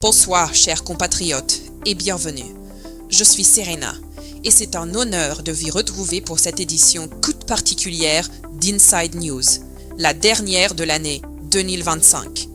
Bonsoir, chers compatriotes, et bienvenue. Je suis Serena, et c'est un honneur de vous retrouver pour cette édition toute particulière d'Inside News, la dernière de l'année 2025.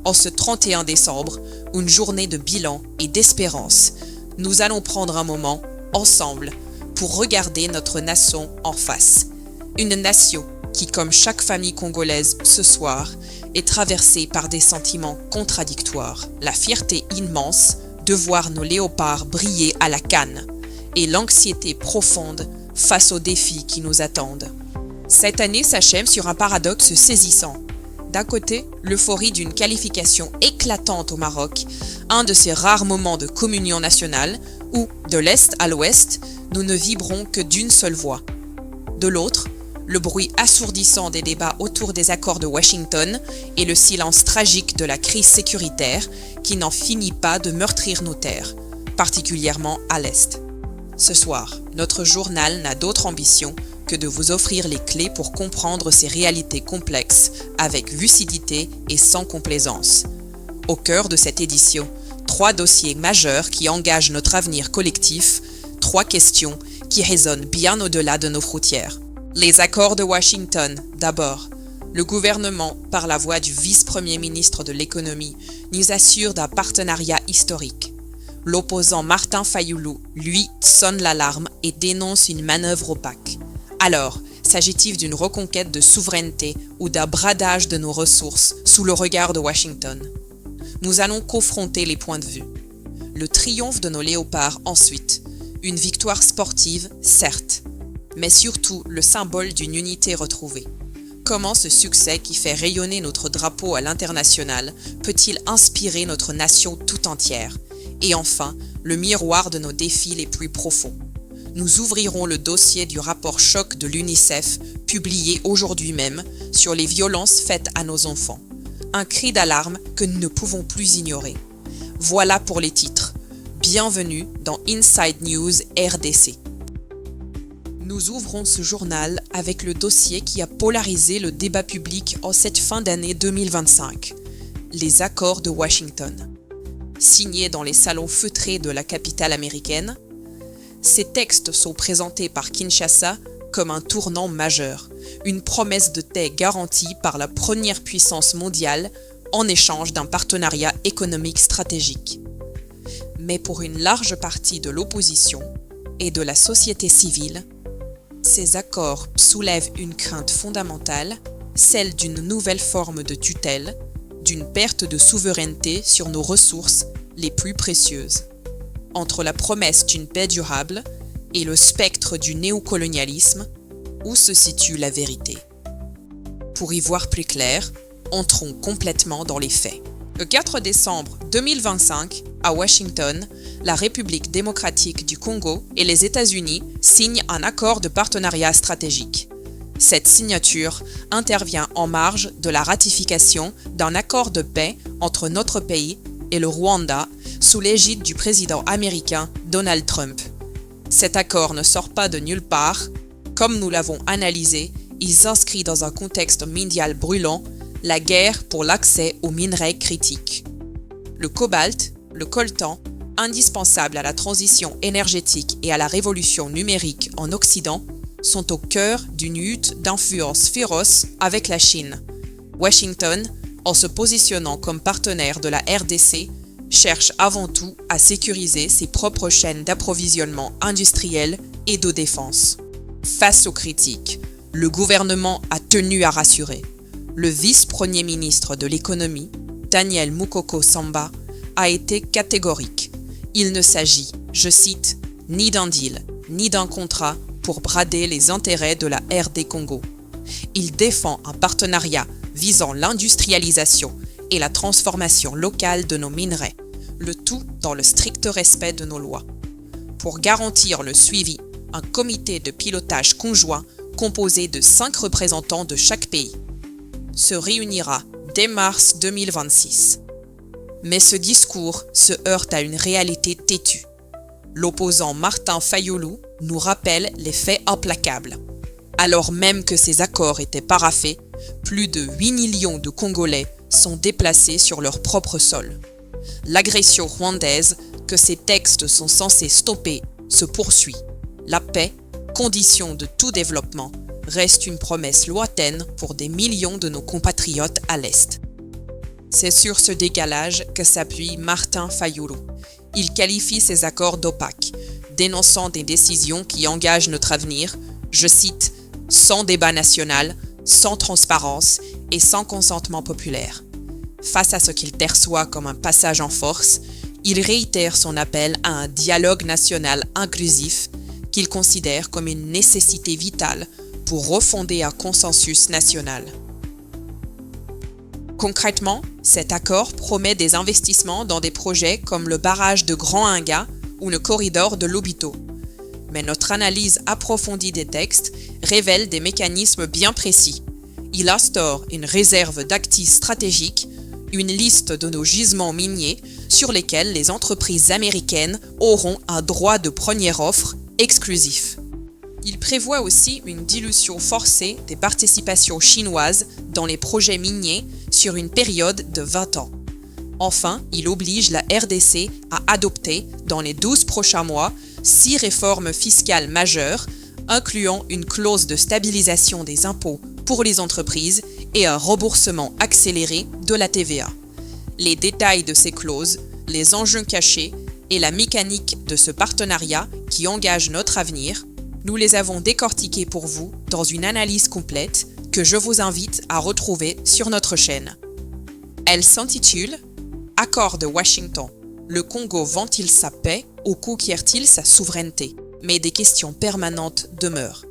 En ce 31 décembre, une journée de bilan et d'espérance, nous allons prendre un moment, ensemble, pour regarder notre nation en face. Une nation qui, comme chaque famille congolaise ce soir, est traversée par des sentiments contradictoires. La fierté immense de voir nos léopards briller à la canne et l'anxiété profonde face aux défis qui nous attendent. Cette année s'achève sur un paradoxe saisissant. D'un côté, l'euphorie d'une qualification éclatante au Maroc, un de ces rares moments de communion nationale où, de l'Est à l'Ouest, nous ne vibrons que d'une seule voix. De l'autre, le bruit assourdissant des débats autour des accords de Washington et le silence tragique de la crise sécuritaire qui n'en finit pas de meurtrir nos terres, particulièrement à l'Est. Ce soir, notre journal n'a d'autre ambition que de vous offrir les clés pour comprendre ces réalités complexes avec lucidité et sans complaisance. Au cœur de cette édition, 3 dossiers majeurs qui engagent notre avenir collectif, 3 questions qui résonnent bien au-delà de nos frontières. Les accords de Washington, d'abord. Le gouvernement, par la voix du vice-premier ministre de l'économie, nous assure d'un partenariat historique. L'opposant Martin Fayulu, lui, sonne l'alarme et dénonce une manœuvre opaque. Alors, s'agit-il d'une reconquête de souveraineté ou d'un bradage de nos ressources sous le regard de Washington? Nous allons confronter les points de vue. Le triomphe de nos léopards ensuite. Une victoire sportive, certes, mais surtout le symbole d'une unité retrouvée. Comment ce succès qui fait rayonner notre drapeau à l'international peut-il inspirer notre nation tout entière? Et enfin, le miroir de nos défis les plus profonds. Nous ouvrirons le dossier du rapport choc de l'UNICEF, publié aujourd'hui même, sur les violences faites à nos enfants. Un cri d'alarme que nous ne pouvons plus ignorer. Voilà pour les titres. Bienvenue dans Inside News RDC. Nous ouvrons ce journal avec le dossier qui a polarisé le débat public en cette fin d'année 2025. Les accords de Washington. Signés dans les salons feutrés de la capitale américaine, ces textes sont présentés par Kinshasa comme un tournant majeur, une promesse de paix garantie par la première puissance mondiale en échange d'un partenariat économique stratégique. Mais pour une large partie de l'opposition et de la société civile, ces accords soulèvent une crainte fondamentale, celle d'une nouvelle forme de tutelle, d'une perte de souveraineté sur nos ressources les plus précieuses. Entre la promesse d'une paix durable et le spectre du néocolonialisme, où se situe la vérité? Pour y voir plus clair, entrons complètement dans les faits. Le 4 décembre 2025, à Washington, la République démocratique du Congo et les États-Unis signent un accord de partenariat stratégique. Cette signature intervient en marge de la ratification d'un accord de paix entre notre pays et le Rwanda sous l'égide du président américain Donald Trump. Cet accord ne sort pas de nulle part. Comme nous l'avons analysé, il s'inscrit dans un contexte mondial brûlant, la guerre pour l'accès aux minerais critiques. Le cobalt, le coltan, indispensables à la transition énergétique et à la révolution numérique en Occident, sont au cœur d'une lutte d'influence féroce avec la Chine. Washington, en se positionnant comme partenaire de la RDC, cherche avant tout à sécuriser ses propres chaînes d'approvisionnement industriel et de défense. Face aux critiques, le gouvernement a tenu à rassurer. Le vice-premier ministre de l'économie, Daniel Mukoko Samba, a été catégorique. Il ne s'agit, je cite, ni d'un deal, ni d'un contrat pour brader les intérêts de la RD Congo. Il défend un partenariat visant l'industrialisation et la transformation locale de nos minerais, le tout dans le strict respect de nos lois. Pour garantir le suivi, un comité de pilotage conjoint composé de 5 représentants de chaque pays se réunira dès mars 2026. Mais ce discours se heurte à une réalité têtue. L'opposant Martin Fayulu nous rappelle les faits implacables. Alors même que ces accords étaient paraphés, plus de 8 millions de Congolais sont déplacés sur leur propre sol. L'agression rwandaise, que ces textes sont censés stopper, se poursuit. La paix, condition de tout développement, reste une promesse lointaine pour des millions de nos compatriotes à l'Est. C'est sur ce décalage que s'appuie Martin Fayulu. Il qualifie ces accords d'opaques, dénonçant des décisions qui engagent notre avenir, je cite, « sans débat national, sans transparence et sans consentement populaire ». Face à ce qu'il perçoit comme un passage en force, il réitère son appel à un dialogue national inclusif qu'il considère comme une nécessité vitale pour refonder un consensus national. Concrètement, cet accord promet des investissements dans des projets comme le barrage de Grand Inga ou le corridor de Lobito. Mais notre analyse approfondie des textes révèle des mécanismes bien précis. Il instaure une réserve d'actifs stratégiques, une liste de nos gisements miniers sur lesquels les entreprises américaines auront un droit de première offre exclusif. Il prévoit aussi une dilution forcée des participations chinoises dans les projets miniers sur une période de 20 ans. Enfin, il oblige la RDC à adopter, dans les 12 prochains mois, 6 réformes fiscales majeures, incluant une clause de stabilisation des impôts pour les entreprises et un remboursement accéléré de la TVA. Les détails de ces clauses, les enjeux cachés et la mécanique de ce partenariat qui engage notre avenir, nous les avons décortiqués pour vous dans une analyse complète que je vous invite à retrouver sur notre chaîne. Elle s'intitule « Accord de Washington. Le Congo vend-il sa paix ou conquiert-il sa souveraineté ?» Mais des questions permanentes demeurent.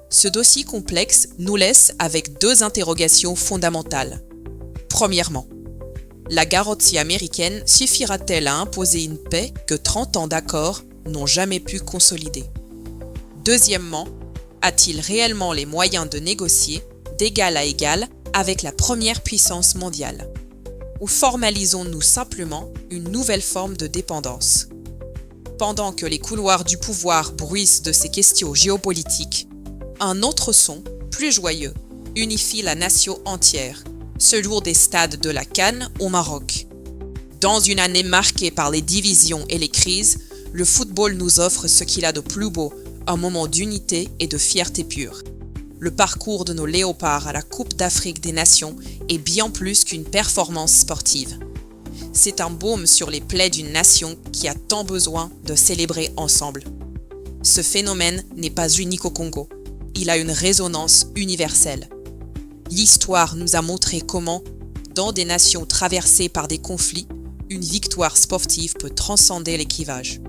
Ce dossier complexe nous laisse avec 2 interrogations fondamentales. Premièrement, la garantie américaine suffira-t-elle à imposer une paix que 30 ans d'accords n'ont jamais pu consolider? Deuxièmement, a-t-il réellement les moyens de négocier d'égal à égal avec la première puissance mondiale? Ou formalisons-nous simplement une nouvelle forme de dépendance? Pendant que les couloirs du pouvoir bruissent de ces questions géopolitiques, un autre son, plus joyeux, unifie la nation entière, celui des stades de la CAN au Maroc. Dans une année marquée par les divisions et les crises, le football nous offre ce qu'il a de plus beau, un moment d'unité et de fierté pure. Le parcours de nos léopards à la Coupe d'Afrique des Nations est bien plus qu'une performance sportive. C'est un baume sur les plaies d'une nation qui a tant besoin de célébrer ensemble. Ce phénomène n'est pas unique au Congo. Il a une résonance universelle. L'histoire nous a montré comment, dans des nations traversées par des conflits, une victoire sportive peut transcender les clivages.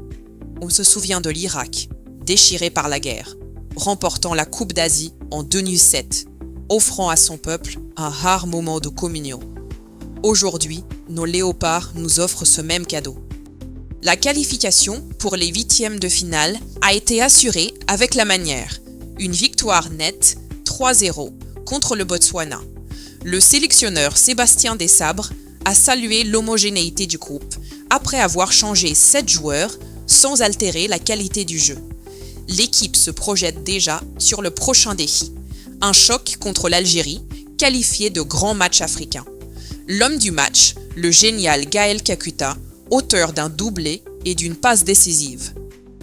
On se souvient de l'Irak, déchiré par la guerre, remportant la Coupe d'Asie en 2007, offrant à son peuple un rare moment de communion. Aujourd'hui, nos léopards nous offrent ce même cadeau. La qualification pour les 8e de finale a été assurée avec la manière. Une victoire nette, 3-0, contre le Botswana. Le sélectionneur Sébastien Desabre a salué l'homogénéité du groupe, après avoir changé 7 joueurs sans altérer la qualité du jeu. L'équipe se projette déjà sur le prochain défi, un choc contre l'Algérie, qualifié de grand match africain. L'homme du match, le génial Gaël Kakuta, auteur d'un doublé et d'une passe décisive,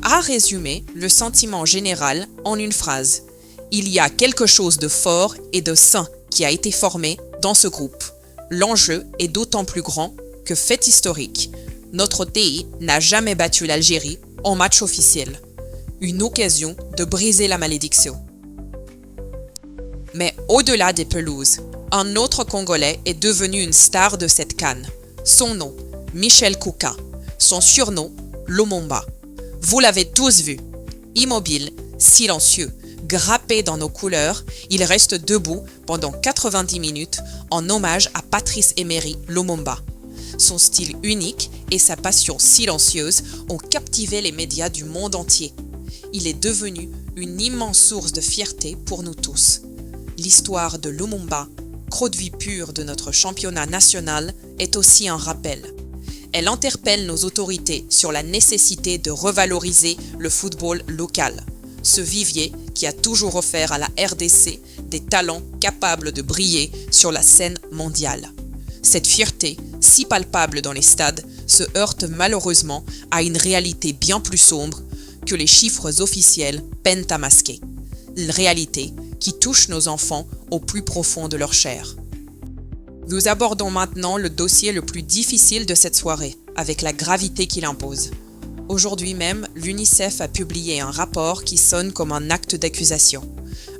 a résumé le sentiment général en une phrase. Il y a quelque chose de fort et de sain qui a été formé dans ce groupe. L'enjeu est d'autant plus grand que, fait historique, notre pays n'a jamais battu l'Algérie en match officiel. Une occasion de briser la malédiction. Mais au-delà des pelouses, un autre Congolais est devenu une star de cette CAN. Son nom, Michel Kouka. Son surnom, Lumumba. Vous l'avez tous vu. Immobile, silencieux, grappé dans nos couleurs, il reste debout pendant 90 minutes en hommage à Patrice Emery Lumumba. Son style unique et sa passion silencieuse ont captivé les médias du monde entier. Il est devenu une immense source de fierté pour nous tous. L'histoire de Lumumba, croc de vie pure de notre championnat national, est aussi un rappel. Elle interpelle nos autorités sur la nécessité de revaloriser le football local, ce vivier qui a toujours offert à la RDC des talents capables de briller sur la scène mondiale. Cette fierté, si palpable dans les stades, se heurte malheureusement à une réalité bien plus sombre que les chiffres officiels peinent à masquer. Une réalité qui touche nos enfants au plus profond de leur chair. Nous abordons maintenant le dossier le plus difficile de cette soirée, avec la gravité qu'il impose. Aujourd'hui même, l'UNICEF a publié un rapport qui sonne comme un acte d'accusation.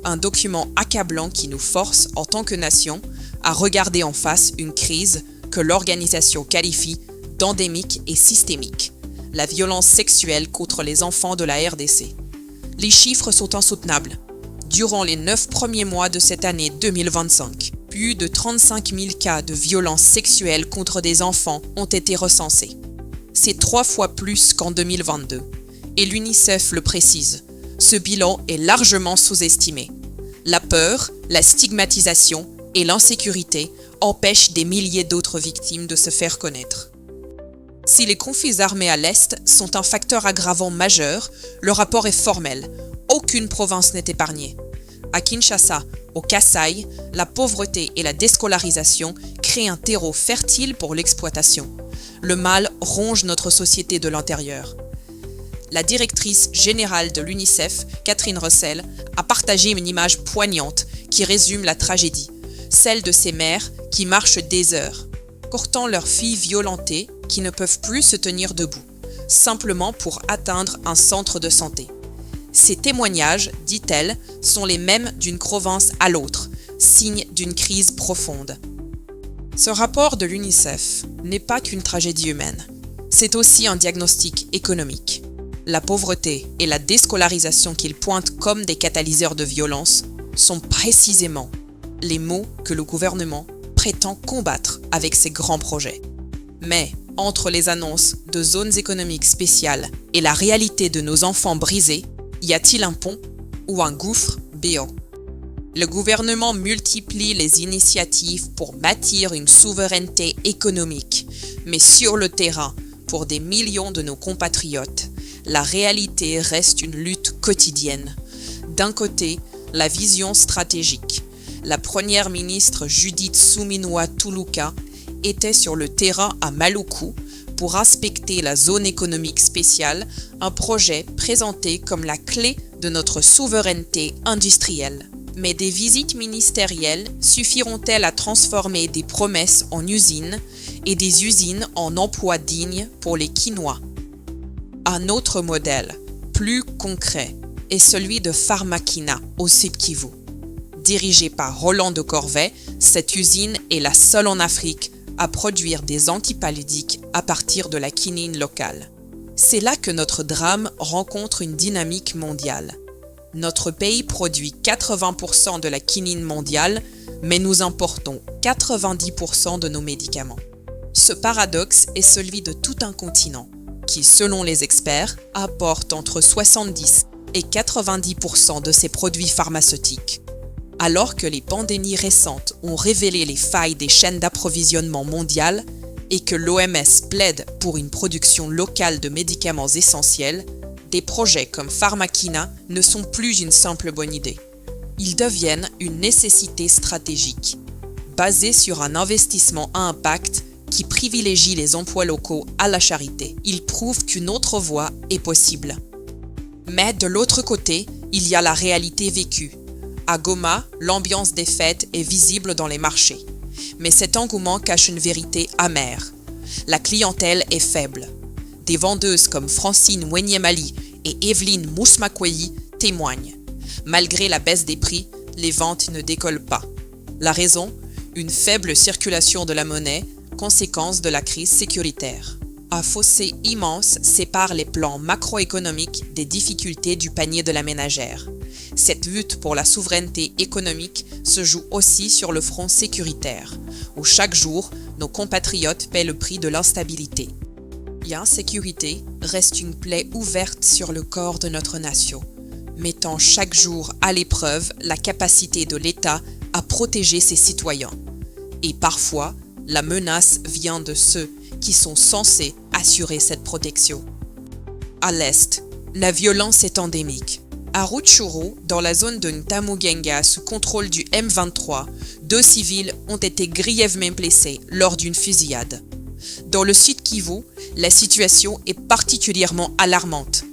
Un document accablant qui nous force, en tant que nation, à regarder en face une crise que l'organisation qualifie d'endémique et systémique, la violence sexuelle contre les enfants de la RDC. Les chiffres sont insoutenables. Durant les 9 premiers mois de cette année 2025, plus de 35 000 cas de violences sexuelles contre des enfants ont été recensés. C'est 3 fois plus qu'en 2022. Et l'UNICEF le précise, ce bilan est largement sous-estimé. La peur, la stigmatisation et l'insécurité empêchent des milliers d'autres victimes de se faire connaître. Si les conflits armés à l'Est sont un facteur aggravant majeur, le rapport est formel. Aucune province n'est épargnée. À Kinshasa, au Kasaï, la pauvreté et la déscolarisation créent un terreau fertile pour l'exploitation. Le mal ronge notre société de l'intérieur. La directrice générale de l'UNICEF, Catherine Russell, a partagé une image poignante qui résume la tragédie, celle de ces mères qui marchent des heures, portant leurs filles violentées qui ne peuvent plus se tenir debout, simplement pour atteindre un centre de santé. Ces témoignages, dit-elle, sont les mêmes d'une province à l'autre, signe d'une crise profonde. Ce rapport de l'UNICEF n'est pas qu'une tragédie humaine, c'est aussi un diagnostic économique. La pauvreté et la déscolarisation qu'il pointe comme des catalyseurs de violence sont précisément les maux que le gouvernement prétend combattre avec ses grands projets. Mais, entre les annonces de zones économiques spéciales et la réalité de nos enfants brisés, y a-t-il un pont ou un gouffre béant? Le gouvernement multiplie les initiatives pour bâtir une souveraineté économique, mais sur le terrain, pour des millions de nos compatriotes, la réalité reste une lutte quotidienne. D'un côté, la vision stratégique. La première ministre Judith Suminwa Tuluka était sur le terrain à Maluku pour inspecter la zone économique spéciale, un projet présenté comme la clé de notre souveraineté industrielle. Mais des visites ministérielles suffiront-elles à transformer des promesses en usines et des usines en emplois dignes pour les Kinois? Un autre modèle, plus concret, est celui de Pharmakina au Sud Kivu. Dirigée par Roland de Corvée, cette usine est la seule en Afrique à produire des antipaludiques à partir de la quinine locale. C'est là que notre drame rencontre une dynamique mondiale. Notre pays produit 80% de la quinine mondiale, mais nous importons 90% de nos médicaments. Ce paradoxe est celui de tout un continent, qui, selon les experts, apporte entre 70 et 90% de ses produits pharmaceutiques. Alors que les pandémies récentes ont révélé les failles des chaînes d'approvisionnement mondiales et que l'OMS plaide pour une production locale de médicaments essentiels, des projets comme Pharmakina ne sont plus une simple bonne idée. Ils deviennent une nécessité stratégique, basée sur un investissement à impact qui privilégie les emplois locaux à la charité. Ils prouvent qu'une autre voie est possible. Mais de l'autre côté, il y a la réalité vécue. À Goma, l'ambiance des fêtes est visible dans les marchés. Mais cet engouement cache une vérité amère. La clientèle est faible. Des vendeuses comme Francine Wenyemali et Evelyne Mousmakweyi témoignent. Malgré la baisse des prix, les ventes ne décollent pas. La raison ? Une faible circulation de la monnaie, conséquence de la crise sécuritaire. Un fossé immense sépare les plans macroéconomiques des difficultés du panier de la ménagère. Cette lutte pour la souveraineté économique se joue aussi sur le front sécuritaire, où chaque jour, nos compatriotes paient le prix de l'instabilité. L'insécurité reste une plaie ouverte sur le corps de notre nation, mettant chaque jour à l'épreuve la capacité de l'État à protéger ses citoyens. Et parfois, la menace vient de ceux qui sont censés assurer cette protection. À l'Est, la violence est endémique. À Rutshuru, dans la zone de Ntamugenga sous contrôle du M23, 2 civils ont été grièvement blessés lors d'une fusillade. Dans le sud Kivu, la situation est particulièrement alarmante.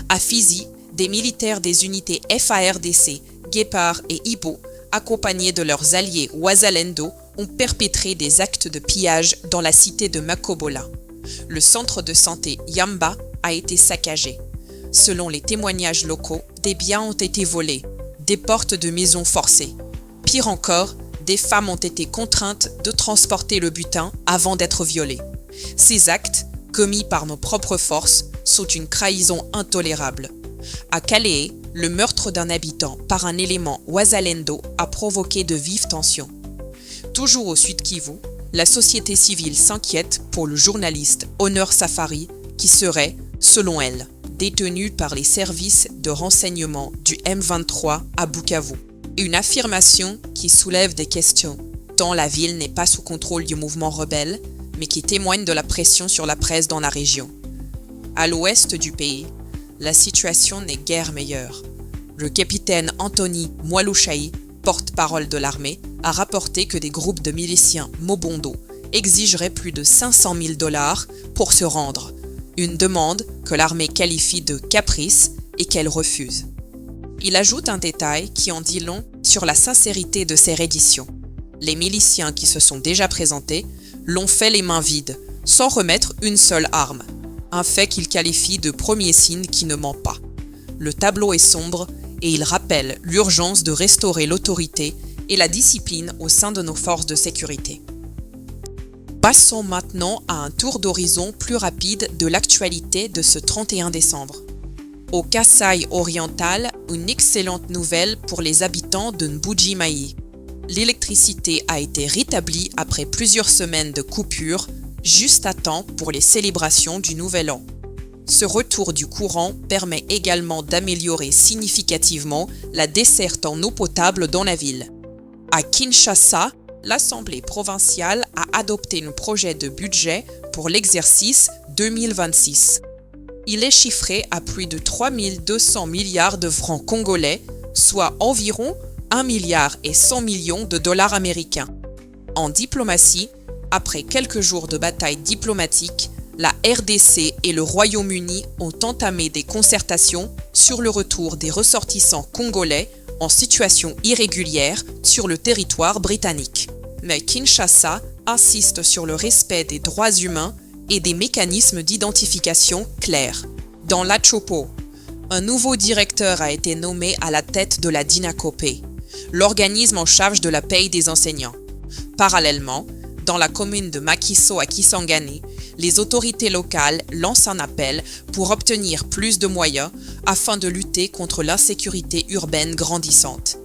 À Fizi, des militaires des unités FARDC, Guépard et Ibo, accompagnés de leurs alliés Wazalendo, ont perpétré des actes de pillage dans la cité de Makobola. Le centre de santé Yamba a été saccagé. Selon les témoignages locaux, des biens ont été volés, des portes de maisons forcées. Pire encore, des femmes ont été contraintes de transporter le butin avant d'être violées. Ces actes, commis par nos propres forces, sont une trahison intolérable. À Calais, le meurtre d'un habitant par un élément Wazalendo a provoqué de vives tensions. Toujours au sud Kivu, la société civile s'inquiète pour le journaliste Honor Safari qui serait, selon elle, détenu par les services de renseignement du M23 à Bukavu. Une affirmation qui soulève des questions, tant la ville n'est pas sous contrôle du mouvement rebelle, mais qui témoigne de la pression sur la presse dans la région. À l'ouest du pays, la situation n'est guère meilleure. Le capitaine Anthony Mwalushayi, porte-parole de l'armée, a rapporté que des groupes de miliciens Mobondo exigeraient plus de 500 000 $ pour se rendre, une demande que l'armée qualifie de caprice et qu'elle refuse. Il ajoute un détail qui en dit long sur la sincérité de ces redditions. Les miliciens qui se sont déjà présentés l'ont fait les mains vides, sans remettre une seule arme, un fait qu'il qualifie de premier signe qui ne ment pas. Le tableau est sombre et il rappelle l'urgence de restaurer l'autorité et la discipline au sein de nos forces de sécurité. Passons maintenant à un tour d'horizon plus rapide de l'actualité de ce 31 décembre. Au Kasaï oriental, une excellente nouvelle pour les habitants de Mbuji-Mayi. L'électricité a été rétablie après plusieurs semaines de coupure, juste à temps pour les célébrations du Nouvel An. Ce retour du courant permet également d'améliorer significativement la desserte en eau potable dans la ville. À Kinshasa, l'Assemblée provinciale a adopté un projet de budget pour l'exercice 2026. Il est chiffré à plus de 3 200 milliards de francs congolais, soit environ 1 milliard et 100 millions de dollars américains. En diplomatie, après quelques jours de bataille diplomatique, la RDC et le Royaume-Uni ont entamé des concertations sur le retour des ressortissants congolais en situation irrégulière sur le territoire britannique. Mais Kinshasa insiste sur le respect des droits humains et des mécanismes d'identification clairs. Dans l'Achopo, un nouveau directeur a été nommé à la tête de la DINACOPé, l'organisme en charge de la paye des enseignants. Parallèlement, dans la commune de Makiso à Kisangani, les autorités locales lancent un appel pour obtenir plus de moyens afin de lutter contre l'insécurité urbaine grandissante.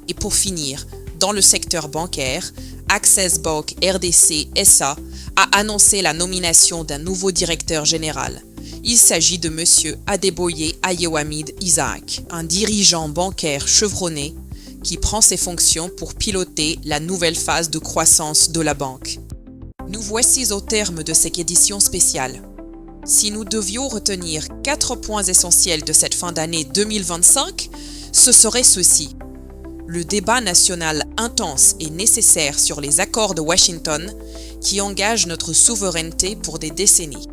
Et pour finir, dans le secteur bancaire, Access Bank RDC SA a annoncé la nomination d'un nouveau directeur général. Il s'agit de M. Adeboye Ayewamid Isaac, un dirigeant bancaire chevronné qui prend ses fonctions pour piloter la nouvelle phase de croissance de la banque. Nous voici au terme de cette édition spéciale. Si nous devions retenir 4 points essentiels de cette fin d'année 2025, ce serait ceci. Le débat national intense et nécessaire sur les accords de Washington qui engagent notre souveraineté pour des décennies.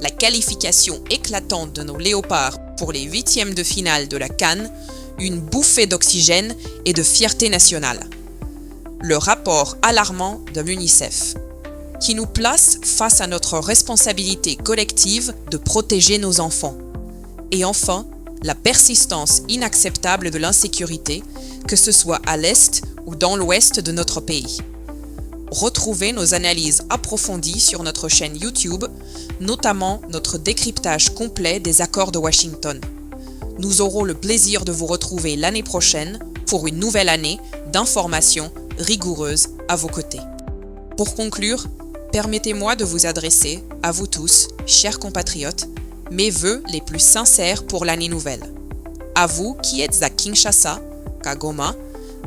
La qualification éclatante de nos léopards pour les 8e de finale de la CAN, une bouffée d'oxygène et de fierté nationale. Le rapport alarmant de l'UNICEF, qui nous place face à notre responsabilité collective de protéger nos enfants. Et enfin, la persistance inacceptable de l'insécurité, que ce soit à l'est ou dans l'ouest de notre pays. Retrouvez nos analyses approfondies sur notre chaîne YouTube, notamment notre décryptage complet des accords de Washington. Nous aurons le plaisir de vous retrouver l'année prochaine pour une nouvelle année d'informations rigoureuses à vos côtés. Pour conclure, permettez-moi de vous adresser, à vous tous, chers compatriotes, mes vœux les plus sincères pour l'année nouvelle. À vous qui êtes à Kinshasa, à Goma,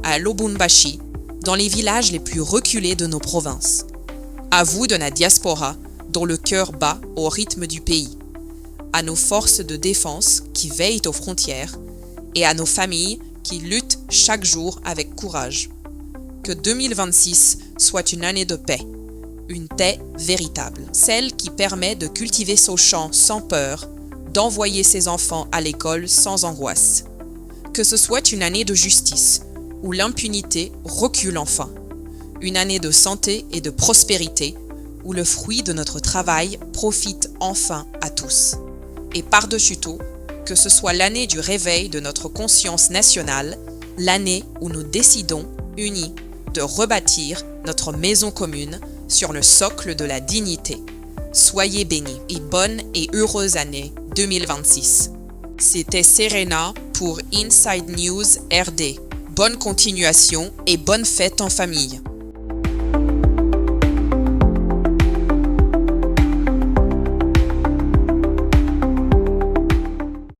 à Lubumbashi, dans les villages les plus reculés de nos provinces. À vous de la diaspora, dont le cœur bat au rythme du pays. À nos forces de défense qui veillent aux frontières et à nos familles qui luttent chaque jour avec courage. Que 2026 soit une année de paix, une paix véritable, celle qui permet de cultiver son champ sans peur, d'envoyer ses enfants à l'école sans angoisse. Que ce soit une année de justice, où l'impunité recule enfin, une année de santé et de prospérité, où le fruit de notre travail profite enfin à tous. Et par-dessus tout, que ce soit l'année du réveil de notre conscience nationale, l'année où nous décidons, unis, de rebâtir notre maison commune sur le socle de la dignité. Soyez bénis et bonne et heureuse année 2026. C'était Serena pour Inside News RD. Bonne continuation et bonne fête en famille.